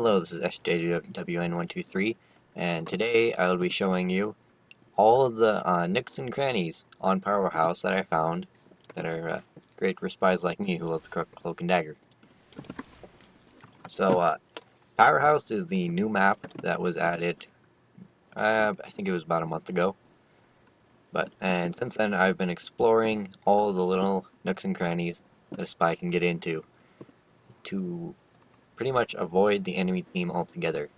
Hello, this is SJWN123, and today I will be showing you all of the nooks and crannies on Powerhouse that I found that are great for spies like me who love the cloak and dagger. So, Powerhouse is the new map that was added, I think it was about a month ago. And since then I've been exploring all the little nooks and crannies that a spy can get into to pretty much avoid the enemy team altogether.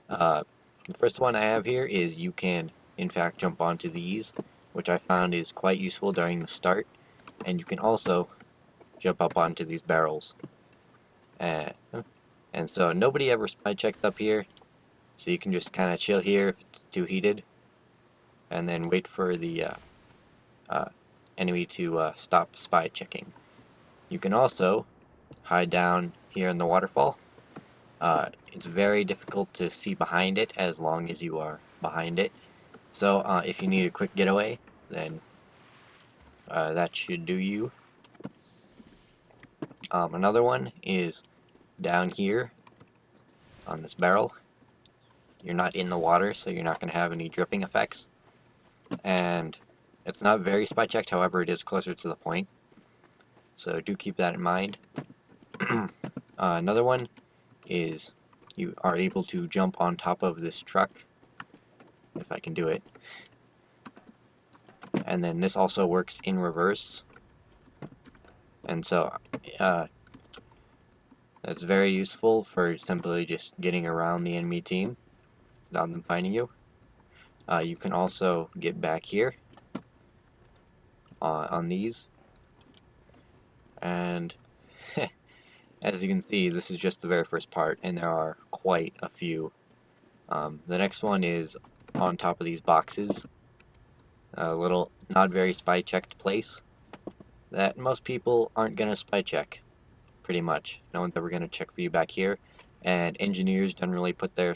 The first one I have here is you can in fact jump onto these, which I found is quite useful during the start, and you can also jump up onto these barrels. And so nobody ever spy checks up here, so you can just kind of chill here if it's too heated, and then wait for the enemy to stop spy checking. You can also hide down here in the waterfall. It's very difficult to see behind it as long as you are behind it. So if you need a quick getaway, then that should do you. Another one is down here on this barrel. You're not in the water, so you're not going to have any dripping effects. And it's not very spy checked, however it is closer to the point. So do keep that in mind. Another one is you are able to jump on top of this truck, if I can do it. And then this also works in reverse. And so that's very useful for simply just getting around the enemy team without them finding you. You can also get back here on these. And as you can see, this is just the very first part, and there are quite a few. The next one is on top of these boxes. A little, not very spy checked place that most people aren't going to spy check, pretty much. No one's ever going to check for you back here, and engineers generally put their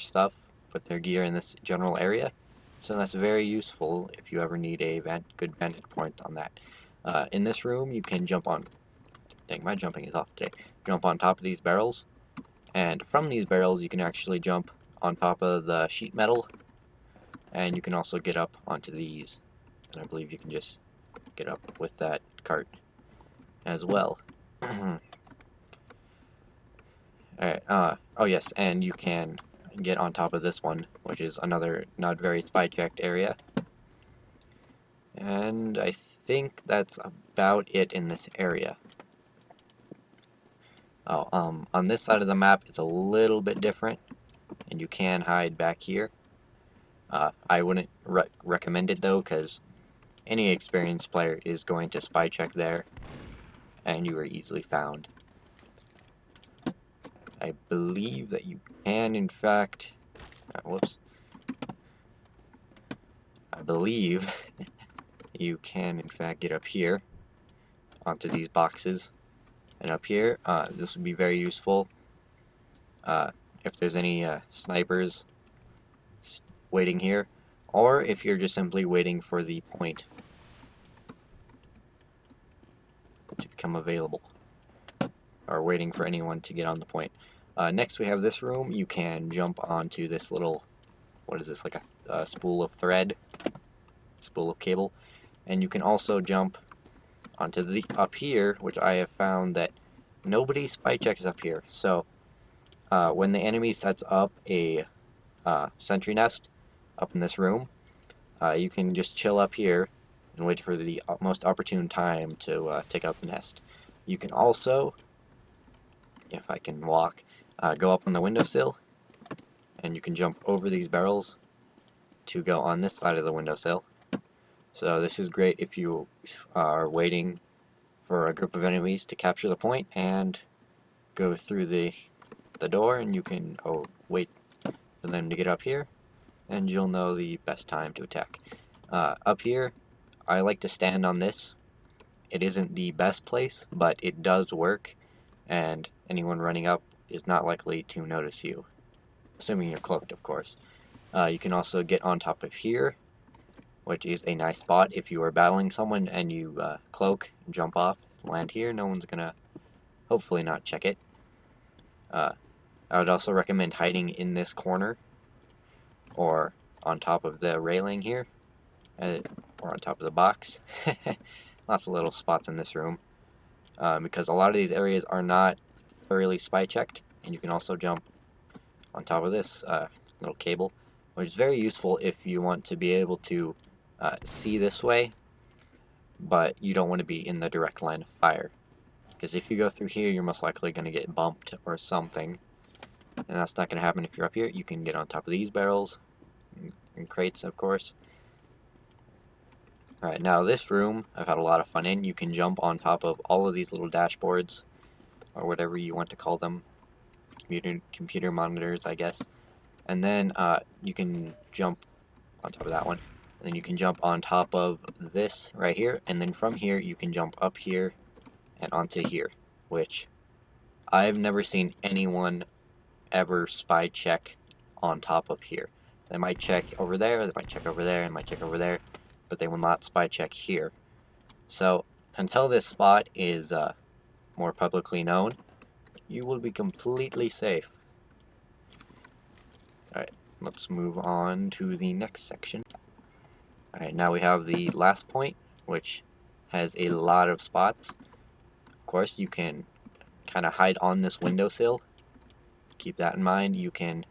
gear in this general area, so that's very useful if you ever need a good vantage point on that. In this room, you can jump on. Dang, my jumping is off today. Jump on top of these barrels, and from these barrels you can actually jump on top of the sheet metal, and you can also get up onto these, and I believe you can just get up with that cart as well. Alright, oh yes, and you can get on top of this one, which is another not very spy checked area. And I think that's about it in this area. On this side of the map, it's a little bit different, and you can hide back here. I wouldn't recommend it though, because any experienced player is going to spy check there, and you are easily found. I believe that you can, in fact, I believe you can, in fact, get up here onto these boxes. And up here, this would be very useful if there's any snipers waiting here, or if you're just simply waiting for the point to become available, or waiting for anyone to get on the point. Next we have this room. You can jump onto this little, what is this, like a spool of thread, spool of cable, and you can also jump onto the up here, which I have found that nobody spy checks up here. So when the enemy sets up a sentry nest up in this room, you can just chill up here and wait for the most opportune time to take out the nest. You can also, if I can walk, go up on the windowsill, and you can jump over these barrels to go on this side of the windowsill. So this is great if you are waiting for a group of enemies to capture the point and go through the door, and you can wait for them to get up here, and you'll know the best time to attack. Up here, I like to stand on this. It isn't the best place, but it does work, and anyone running up is not likely to notice you, assuming you're cloaked, of course. You can also get on top of here, which is a nice spot if you are battling someone and you cloak and jump off, land here. No one's gonna, hopefully, not check it. I would also recommend hiding in this corner or on top of the railing here, or on top of the box. Lots of little spots in this room, because a lot of these areas are not thoroughly spy checked, and you can also jump on top of this little cable, which is very useful if you want to be able to see this way, but you don't want to be in the direct line of fire. Because if you go through here, you're most likely going to get bumped or something, and that's not going to happen if you're up here. You can get on top of these barrels and crates, of course. Alright, now this room I've had a lot of fun in. You can jump on top of all of these little dashboards, or whatever you want to call them, computer monitors, I guess. And then you can jump on top of that one, and then you can jump on top of this right here, and then from here you can jump up here and onto here, which I've never seen anyone ever spy check on top of here. They might check over there, they might check over there, and might check over there, but they will not spy check here. So until this spot is more publicly known, you will be completely safe. Alright, let's move on to the next section. Alright, now we have the last point, which has a lot of spots. Of course, you can kind of hide on this windowsill. Keep that in mind. You can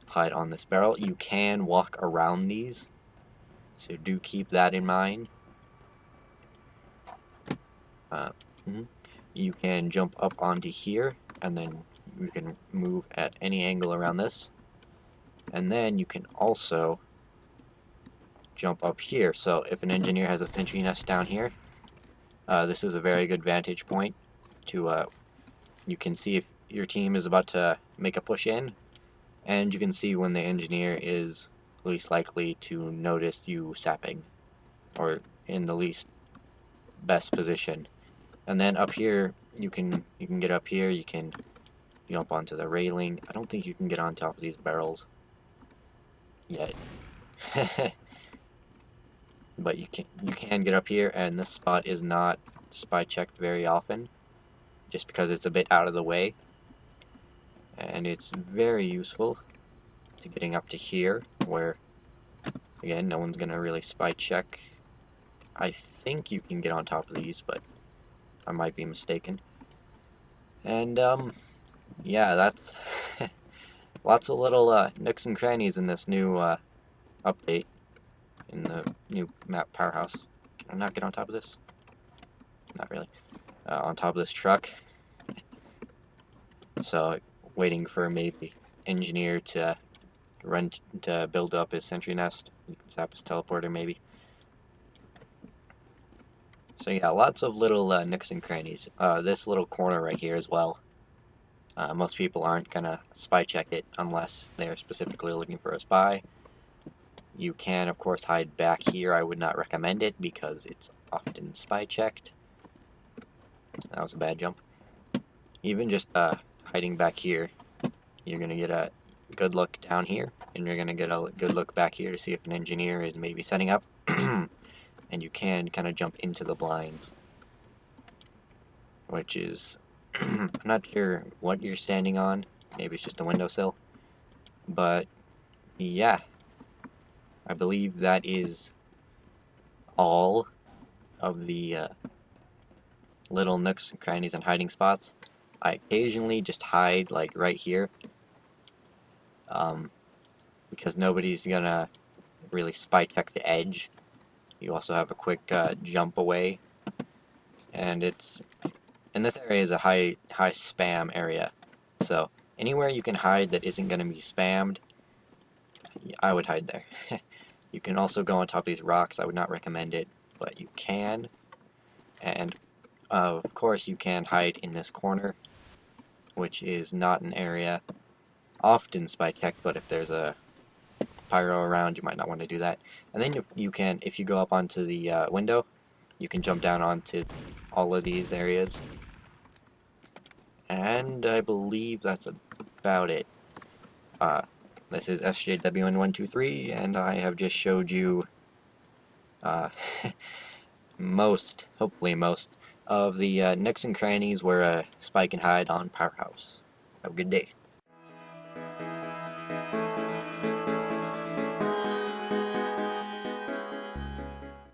hide on this barrel. You can walk around these, so do keep that in mind. You can jump up onto here, and then you can move at any angle around this. And then you can also jump up here. So if an engineer has a sentry nest down here, this is a very good vantage point to you can see if your team is about to make a push in, and you can see when the engineer is least likely to notice you sapping, or in the least best position. And then up here you can get up here, you can jump onto the railing. I don't think you can get on top of these barrels yet. But you can get up here, and this spot is not spy checked very often, just because it's a bit out of the way, and it's very useful to getting up to here, where again no one's gonna really spy check. I think you can get on top of these, but I might be mistaken. And yeah, that's lots of little nooks and crannies in this new update, in the new map Powerhouse. Can I not get on top of this? Not really. On top of this truck. So waiting for maybe engineer to run to build up his sentry nest. You can zap his teleporter maybe. So yeah, lots of little nooks and crannies. This little corner right here as well. Most people aren't gonna spy check it unless they're specifically looking for a spy. You can of course hide back here. I would not recommend it because it's often spy checked. That was a bad jump. Even just hiding back here, you're gonna get a good look down here, and you're gonna get a good look back here to see if an engineer is maybe setting up. And you can kind of jump into the blinds, which is I'm not sure what you're standing on. Maybe it's just a windowsill, but yeah, I believe that is all of the little nooks and crannies and hiding spots. I occasionally just hide like right here, because nobody's gonna really spy check the edge. You also have a quick jump away, and it's in this area is a high spam area, so anywhere you can hide that isn't going to be spammed, I would hide there. You can also go on top of these rocks. I would not recommend it, but you can. And of course you can hide in this corner, which is not an area often spy checked, but if there's a pyro around, you might not want to do that. And then you can, if you go up onto the window, you can jump down onto all of these areas. And I believe that's about it. This is SJWN123, and I have just showed you hopefully most, of the nooks and crannies where a spy can hide on Powerhouse. Have a good day.